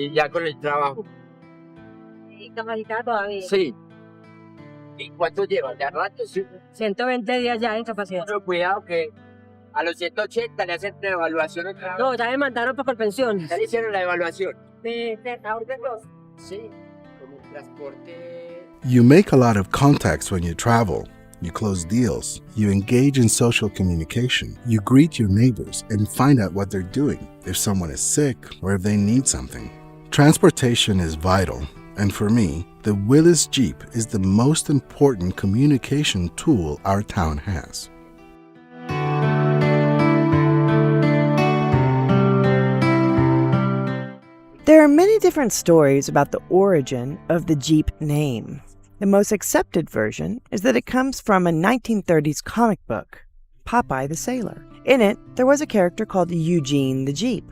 y ya con el trabajo. ¿Incapacitada todavía? Sí. ¿Y cuánto lleva? ¿Ya rato? Sí. 120 días ya de incapacidad. Pero cuidado que a los 180 le hacen la evaluación otra vez. No, ya me mandaron para pensión. Ya le hicieron la evaluación. De dos. Sí, como transporte. You make a lot of contacts when you travel. You close deals. You engage in social communication. You greet your neighbors and find out what they're doing, if someone is sick or if they need something. Transportation is vital, and for me, the Willys Jeep is the most important communication tool our town has. There are many different stories about the origin of the Jeep name. The most accepted version is that it comes from a 1930s comic book, Popeye the Sailor. In it, there was a character called Eugene the Jeep,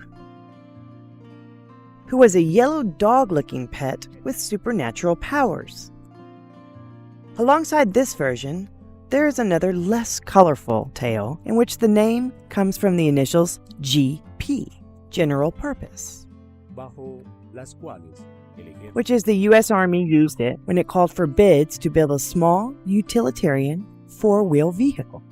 who was a yellow dog-looking pet with supernatural powers. Alongside this version, there is another less colorful tale in which the name comes from the initials GP, General Purpose, which is the U.S. Army used it when it called for bids to build a small, utilitarian, four-wheel vehicle.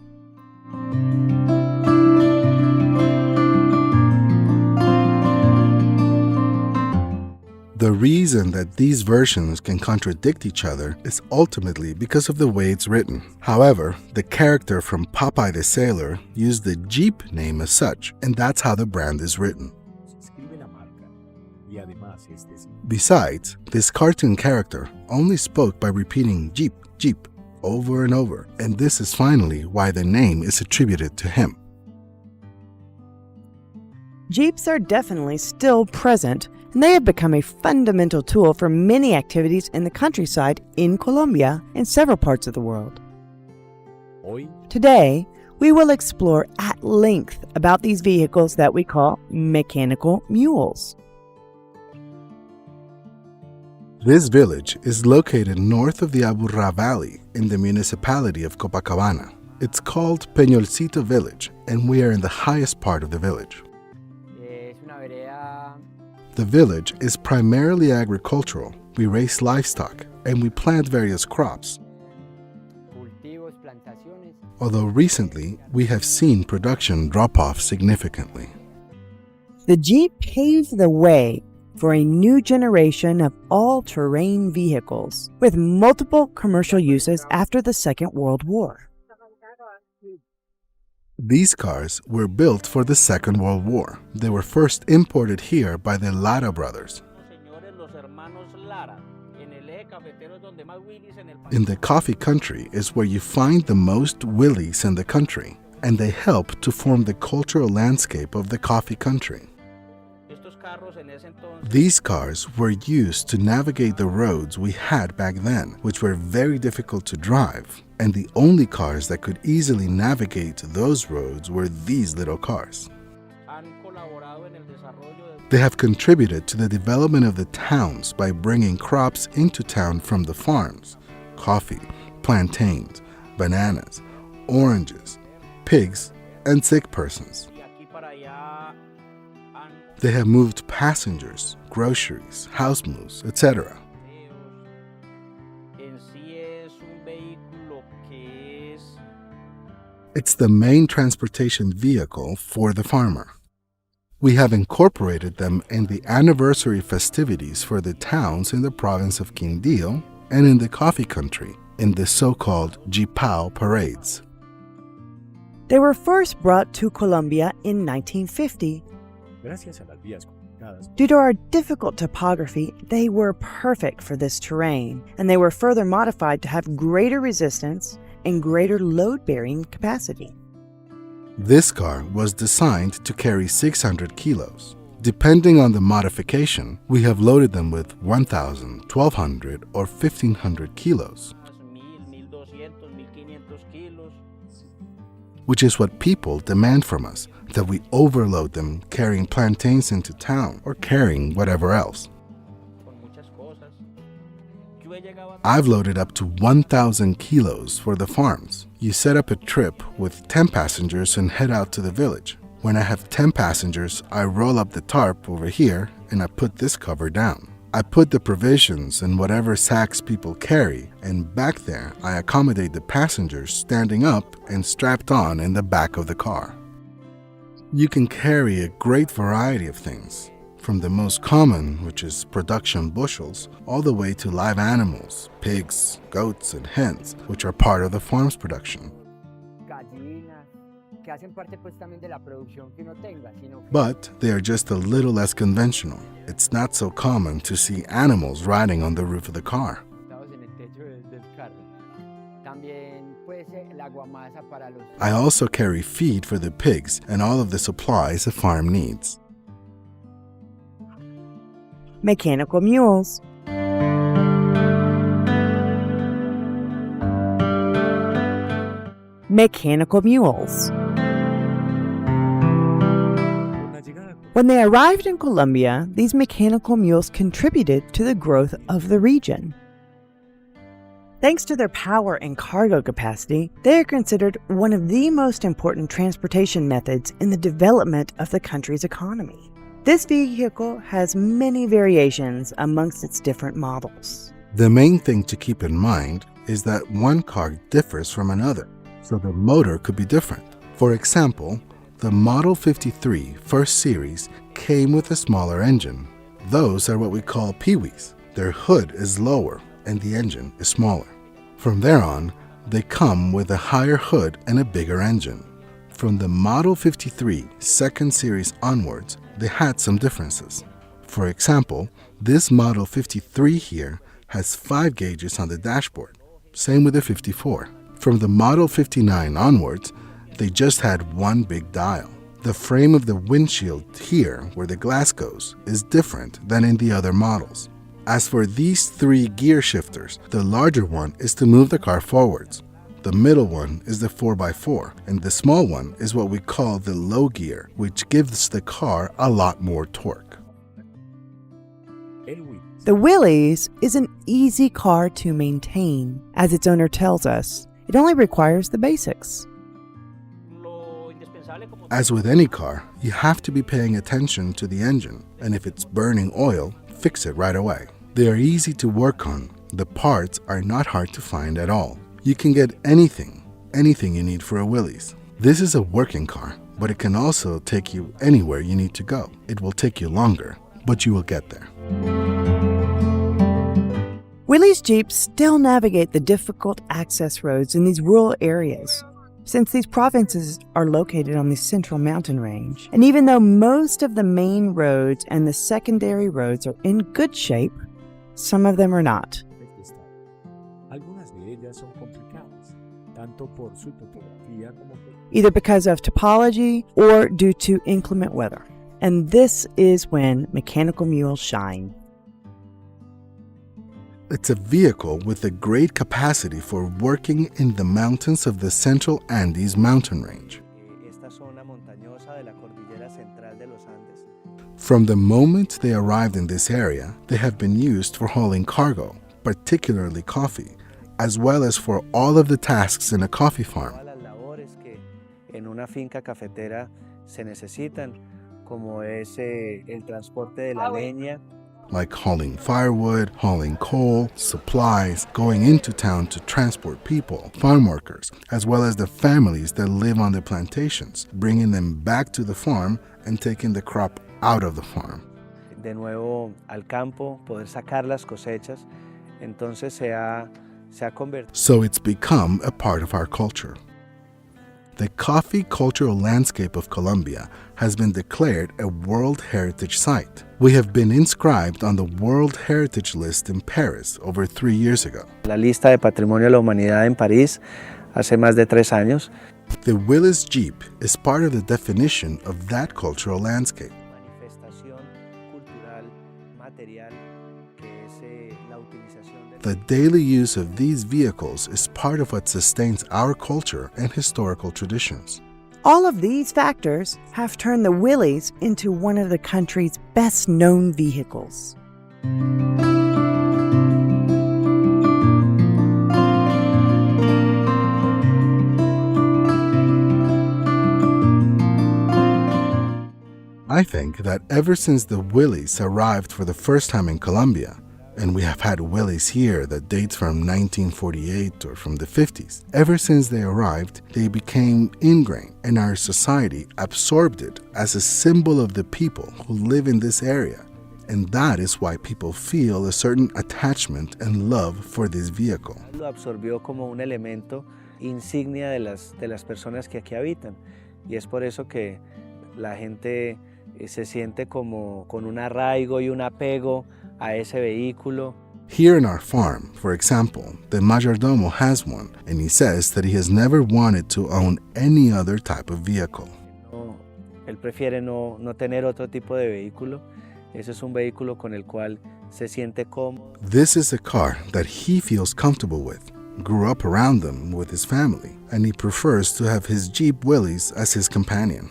The reason that these versions can contradict each other is ultimately because of the way it's written. However, the character from Popeye the Sailor used the Jeep name as such, and that's how the brand is written. Besides, this cartoon character only spoke by repeating Jeep, Jeep over and over, and this is finally why the name is attributed to him. Jeeps are definitely still present, and they have become a fundamental tool for many activities in the countryside in Colombia and several parts of the world. Today, we will explore at length about these vehicles that we call mechanical mules. This village is located north of the Aburrá Valley in the municipality of Copacabana. It's called Peñolcito Village, and we are in the highest part of the village. The village is primarily agricultural. We raise livestock and we plant various crops. Although recently, we have seen production drop off significantly. The Jeep paved the way for a new generation of all-terrain vehicles with multiple commercial uses after the Second World War. These cars were built for the Second World War. They were first imported here by the Lara brothers. In the coffee country is where you find the most Willys in the country, and they help to form the cultural landscape of the coffee country. These cars were used to navigate the roads we had back then, which were very difficult to drive, and the only cars that could easily navigate those roads were these little cars. They have contributed to the development of the towns by bringing crops into town from the farms: coffee, plantains, bananas, oranges, pigs, and sick persons. They have moved passengers, groceries, house moves, etc. It's the main transportation vehicle for the farmer. We have incorporated them in the anniversary festivities for the towns in the province of Quindío and in the coffee country in the so-called Yipao Parades. They were first brought to Colombia in 1950. Due to our difficult topography, they were perfect for this terrain, and they were further modified to have greater resistance and greater load-bearing capacity. This car was designed to carry 600 kilos. Depending on the modification, we have loaded them with 1,000, 1,200, or 1,500 kilos, which is what people demand from us, that we overload them carrying plantains into town or carrying whatever else. I've loaded up to 1,000 kilos for the farms. You set up a trip with 10 passengers and head out to the village. When I have 10 passengers, I roll up the tarp over here and I put this cover down. I put the provisions and whatever sacks people carry, and back there I accommodate the passengers standing up and strapped on in the back of the car. You can carry a great variety of things, from the most common, which is production bushels, all the way to live animals, pigs, goats, and hens, which are part of the farm's production. But they are just a little less conventional. It's not so common to see animals riding on the roof of the car. I also carry feed for the pigs and all of the supplies a farm needs. Mechanical mules. Mechanical mules. When they arrived in Colombia, these mechanical mules contributed to the growth of the region. Thanks to their power and cargo capacity, they are considered one of the most important transportation methods in the development of the country's economy. This vehicle has many variations amongst its different models. The main thing to keep in mind is that one car differs from another, so the motor could be different. For example, the Model 53 First Series came with a smaller engine. Those are what we call peewees. Their hood is lower and the engine is smaller. From there on, they come with a higher hood and a bigger engine. From the Model 53 Second Series onwards, they had some differences. For example, this Model 53 here has 5 gauges on the dashboard. Same with the 54. From the Model 59 onwards, they just had one big dial. The frame of the windshield here, where the glass goes, is different than in the other models. As for these 3 gear shifters, the larger one is to move the car forwards. The middle one is the 4x4, and the small one is what we call the low gear, which gives the car a lot more torque. The Willys is an easy car to maintain. As its owner tells us, it only requires the basics. As with any car, you have to be paying attention to the engine, and if it's burning oil, fix it right away. They are easy to work on. The parts are not hard to find at all. You can get anything you need for a Willys. This is a working car, but it can also take you anywhere you need to go. It will take you longer, but you will get there. Willys Jeeps still navigate the difficult access roads in these rural areas, since these provinces are located on the central mountain range. And even though most of the main roads and the secondary roads are in good shape, some of them are not. Either because of topology or due to inclement weather. And this is when mechanical mules shine. It's a vehicle with a great capacity for working in the mountains of the Central Andes mountain range. From the moment they arrived in this area, they have been used for hauling cargo, particularly coffee, as well as for all of the tasks in a coffee farm. Like hauling firewood, hauling coal, supplies, going into town to transport people, farm workers, as well as the families that live on the plantations, bringing them back to the farm and taking the crop out of the farm. De nuevo al campo, poder sacar las cosechas, entonces se ha convertido. So it's become a part of our culture. The coffee cultural landscape of Colombia has been declared a World Heritage Site. We have been inscribed on the World Heritage List in Paris over 3 years ago. La lista de Patrimonio de la Humanidad en París hace más de 3 años. The Willys Jeep is part of the definition of that cultural landscape. The daily use of these vehicles is part of what sustains our culture and historical traditions. All of these factors have turned the Willys into one of the country's best-known vehicles. I I think that ever since the Willys arrived for the first time in Colombia, and we have had Willys here that dates from 1948 or from the 50s, ever since they arrived, they became ingrained and our society absorbed it as a symbol of the people who live in this area. And that is why people feel a certain attachment and love for this vehicle. Lo absorbió como un elemento insignia de las personas que aquí habitan. Y es por eso que la gente se siente como con un arraigo y un apego a ese vehículo. Here in our farm, for example, the mayordomo has one, and he says that he has never wanted to own any other type of vehicle. No, él prefiere no tener otro tipo de vehículo. Ese es un vehículo con el cual se siente cómodo. This is a car that he feels comfortable with, grew up around them with his family, and he prefers to have his Jeep Willys as his companion.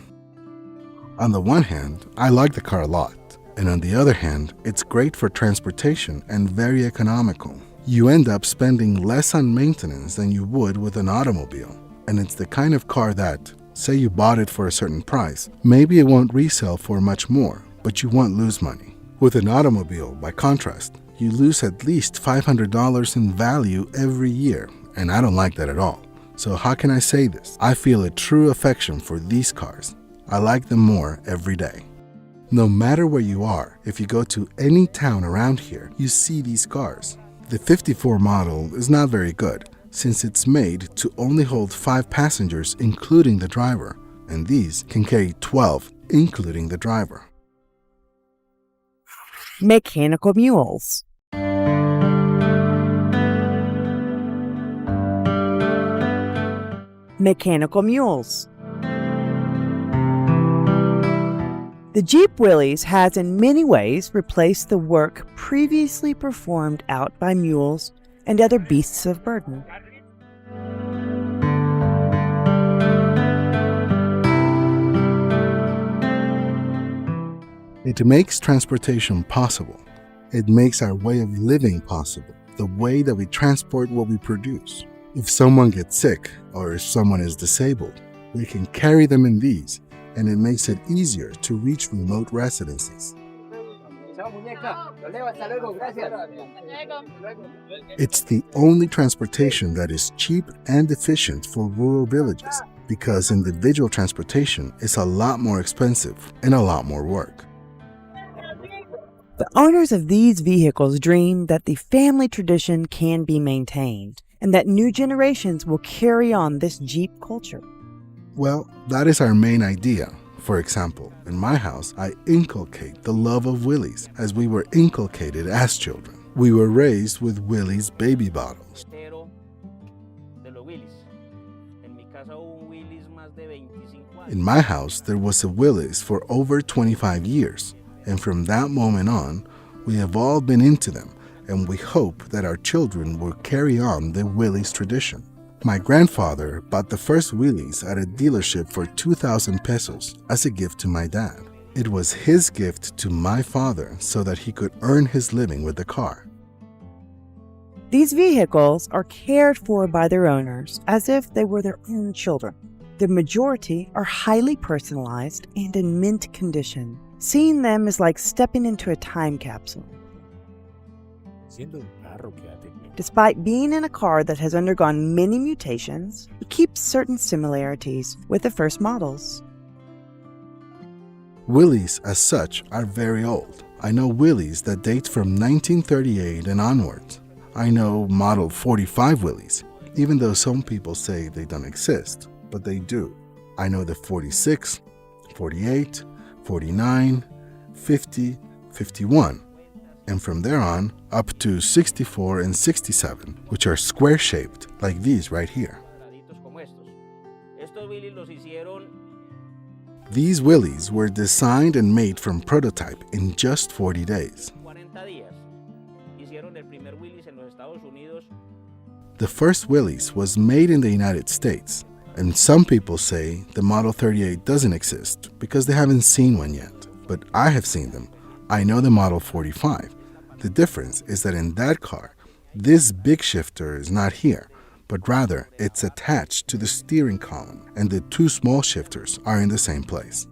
On the one hand, I like the car a lot, and on the other hand, it's great for transportation and very economical. You end up spending less on maintenance than you would with an automobile, and it's the kind of car that, say you bought it for a certain price, maybe it won't resell for much more, but you won't lose money. With an automobile, by contrast, you lose at least $500 in value every year, and I don't like that at all. So how can I say this? I feel a true affection for these cars. I like them more every day. No matter where you are, if you go to any town around here, you see these cars. The 54 model is not very good, since it's made to only hold 5 passengers including the driver, and these can carry 12 including the driver. Mechanical mules. Mechanical mules. The Jeep Willys has in many ways replaced the work previously performed out by mules and other beasts of burden. It makes transportation possible. It makes our way of living possible, the way that we transport what we produce. If someone gets sick or if someone is disabled, we can carry them in these, and it makes it easier to reach remote residences. It's the only transportation that is cheap and efficient for rural villages, because individual transportation is a lot more expensive and a lot more work. The owners of these vehicles dream that the family tradition can be maintained and that new generations will carry on this Jeep culture. Well, that is our main idea. For example, in my house, I inculcate the love of Willys as we were inculcated as children. We were raised with Willys baby bottles. In my house, there was a Willys for over 25 years. And from that moment on, we have all been into them, and we hope that our children will carry on the Willys tradition. My grandfather bought the first Willys at a dealership for 2,000 pesos as a gift to my dad. It was his gift to my father so that he could earn his living with the car. These vehicles are cared for by their owners as if they were their own children. The majority are highly personalized and in mint condition. Seeing them is like stepping into a time capsule. Despite being in a car that has undergone many mutations, it keeps certain similarities with the first models. Willys, as such, are very old. I know Willys that date from 1938 and onwards. I know Model 45 Willys, even though some people say they don't exist, but they do. I know the 46, 48, 49, 50, 51, and from there on up to 64 and 67, which are square-shaped like these right here. These Willys were designed and made from prototype in just 40 days. The first Willys was made in the United States, and some people say the Model 38 doesn't exist because they haven't seen one yet. But I have seen them. I know the Model 45. The difference is that in that car, this big shifter is not here, but rather it's attached to the steering column, and the 2 small shifters are in the same place.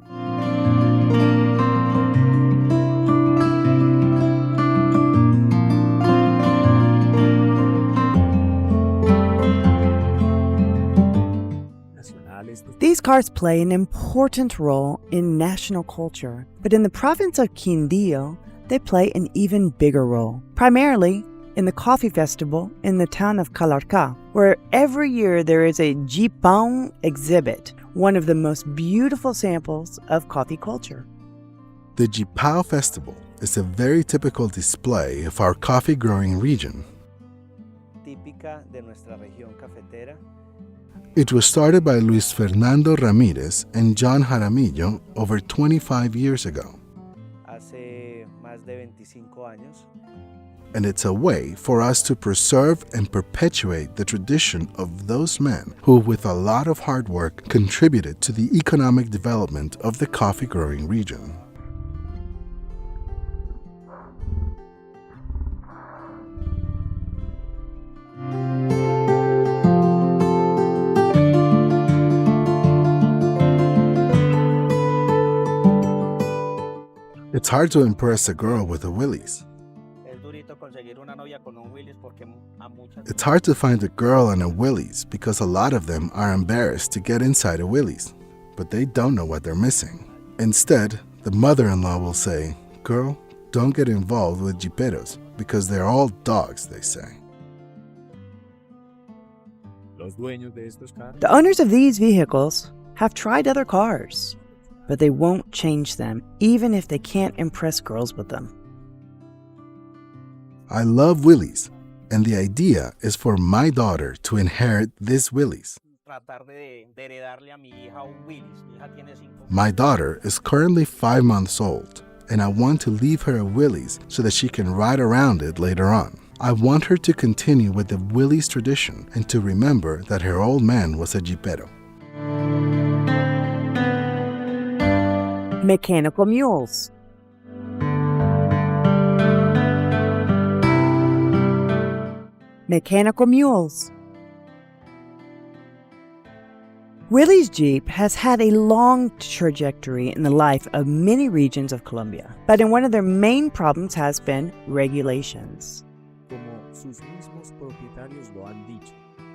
These cars play an important role in national culture, but in the province of Quindío, they play an even bigger role, primarily in the coffee festival in the town of Calarcá, where every year there is a Yipao exhibit, one of the most beautiful samples of coffee culture. The Yipao Festival is a very typical display of our coffee growing region. Típica de nuestra región cafetera. It was started by Luis Fernando Ramírez and John Jaramillo over 25 years ago. Hace más de 25 años. And it's a way for us to preserve and perpetuate the tradition of those men who, with a lot of hard work, contributed to the economic development of the coffee growing region. It's hard to impress a girl with a Willys. It's hard to find a girl on a Willys because a lot of them are embarrassed to get inside a Willys, but they don't know what they're missing. Instead, the mother-in-law will say, "Girl, don't get involved with Jeeperos because they're all dogs," they say. The owners of these vehicles have tried other cars, but they won't change them, even if they can't impress girls with them. I love Willys, and the idea is for my daughter to inherit this Willys. My daughter is currently 5 months old, and I want to leave her a Willys so that she can ride around it later on. I want her to continue with the Willys tradition and to remember that her old man was a Jeepero. Mechanical mules. Mechanical mules. Willys Jeep has had a long trajectory in the life of many regions of Colombia, but one of their main problems has been regulations.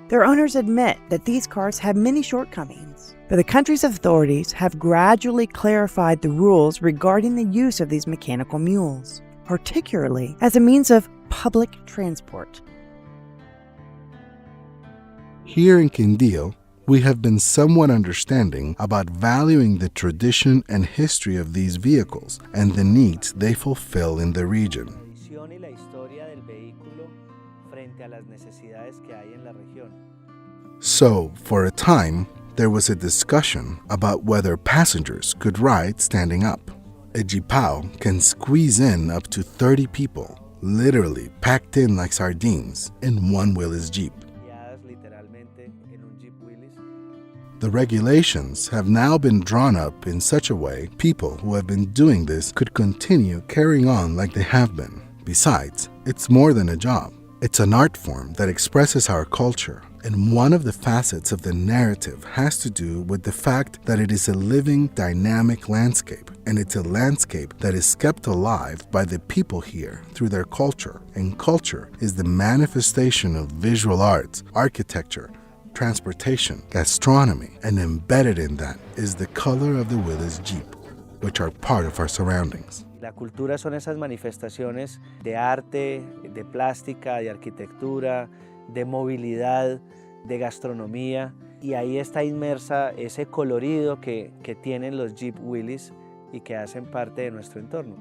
Their owners admit that these cars have many shortcomings, but the country's authorities have gradually clarified the rules regarding the use of these mechanical mules, particularly as a means of public transport. Here in Quindío, we have been somewhat understanding about valuing the tradition and history of these vehicles and the needs they fulfill in the region. So, for a time, there was a discussion about whether passengers could ride standing up. A Yipao can squeeze in up to 30 people, literally packed in like sardines, in one Willys Jeep. The regulations have now been drawn up in such a way people who have been doing this could continue carrying on like they have been. Besides, it's more than a job. It's an art form that expresses our culture, and one of the facets of the narrative has to do with the fact that it is a living, dynamic landscape, and it's a landscape that is kept alive by the people here through their culture, and culture is the manifestation of visual arts, architecture, transportation, gastronomy, and embedded in that is the color of the Willys Jeep, which are part of our surroundings. La cultura son esas manifestaciones de arte, de plástica, de arquitectura, de movilidad, de gastronomía, y ahí está inmersa ese colorido que tienen los Jeep Willys y que hacen parte de nuestro entorno.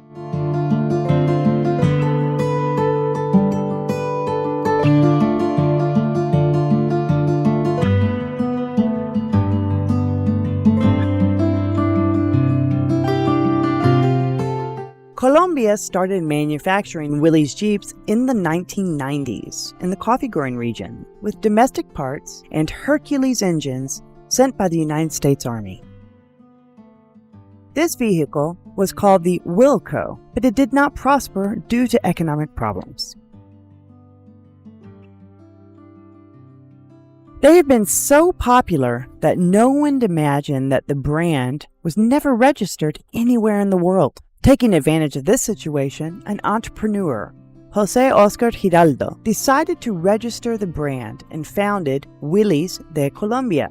Colombia started manufacturing Willys Jeeps in the 1990s in the coffee-growing region with domestic parts and Hercules engines sent by the United States Army. This vehicle was called the Wilco, but it did not prosper due to economic problems. They have been so popular that no one imagined that the brand was never registered anywhere in the world. Taking advantage of this situation, an entrepreneur, Jose Oscar Giraldo, decided to register the brand and founded Willys de Colombia.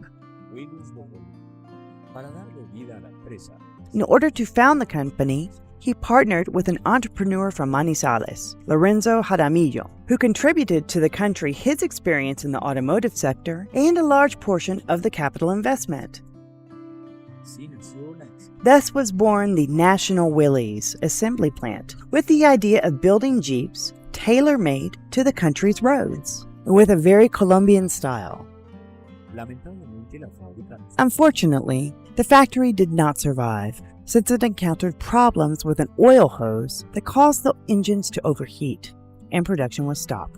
In order to found the company, he partnered with an entrepreneur from Manizales, Lorenzo Jaramillo, who contributed to the country his experience in the automotive sector and a large portion of the capital investment. Thus was born the National Willys assembly plant, with the idea of building Jeeps tailor-made to the country's roads, with a very Colombian style. Unfortunately, the factory did not survive, since it encountered problems with an oil hose that caused the engines to overheat, and production was stopped.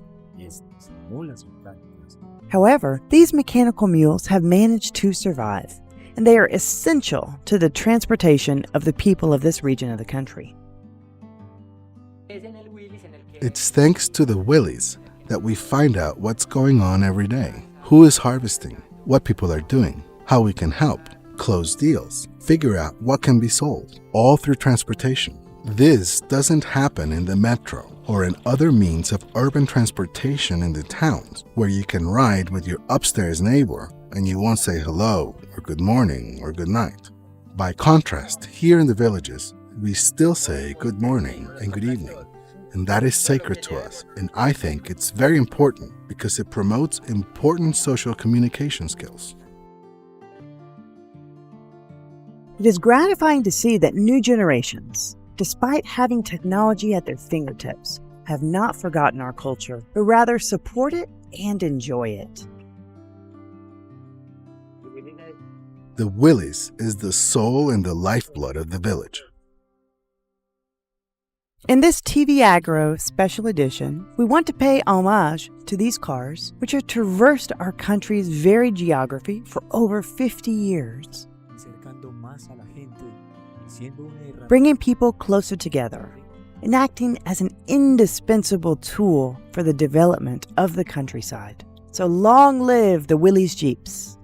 However, these mechanical mules have managed to survive, and they are essential to the transportation of the people of this region of the country. It's thanks to the Willys that we find out what's going on every day, who is harvesting, what people are doing, how we can help, close deals, figure out what can be sold, all through transportation. This doesn't happen in the metro or in other means of urban transportation in the towns where you can ride with your upstairs neighbor and you won't say hello or good morning or good night. By contrast, here in the villages, we still say good morning and good evening. And that is sacred to us, and I think it's very important because it promotes important social communication skills. It is gratifying to see that new generations, despite having technology at their fingertips, have not forgotten our culture, but rather support it and enjoy it. The Willys is the soul and the lifeblood of the village. In this TvAgro special edition, we want to pay homage to these cars, which have traversed our country's varied geography for over 50 years, bringing people closer together and acting as an indispensable tool for the development of the countryside. So long live the Willys Jeeps!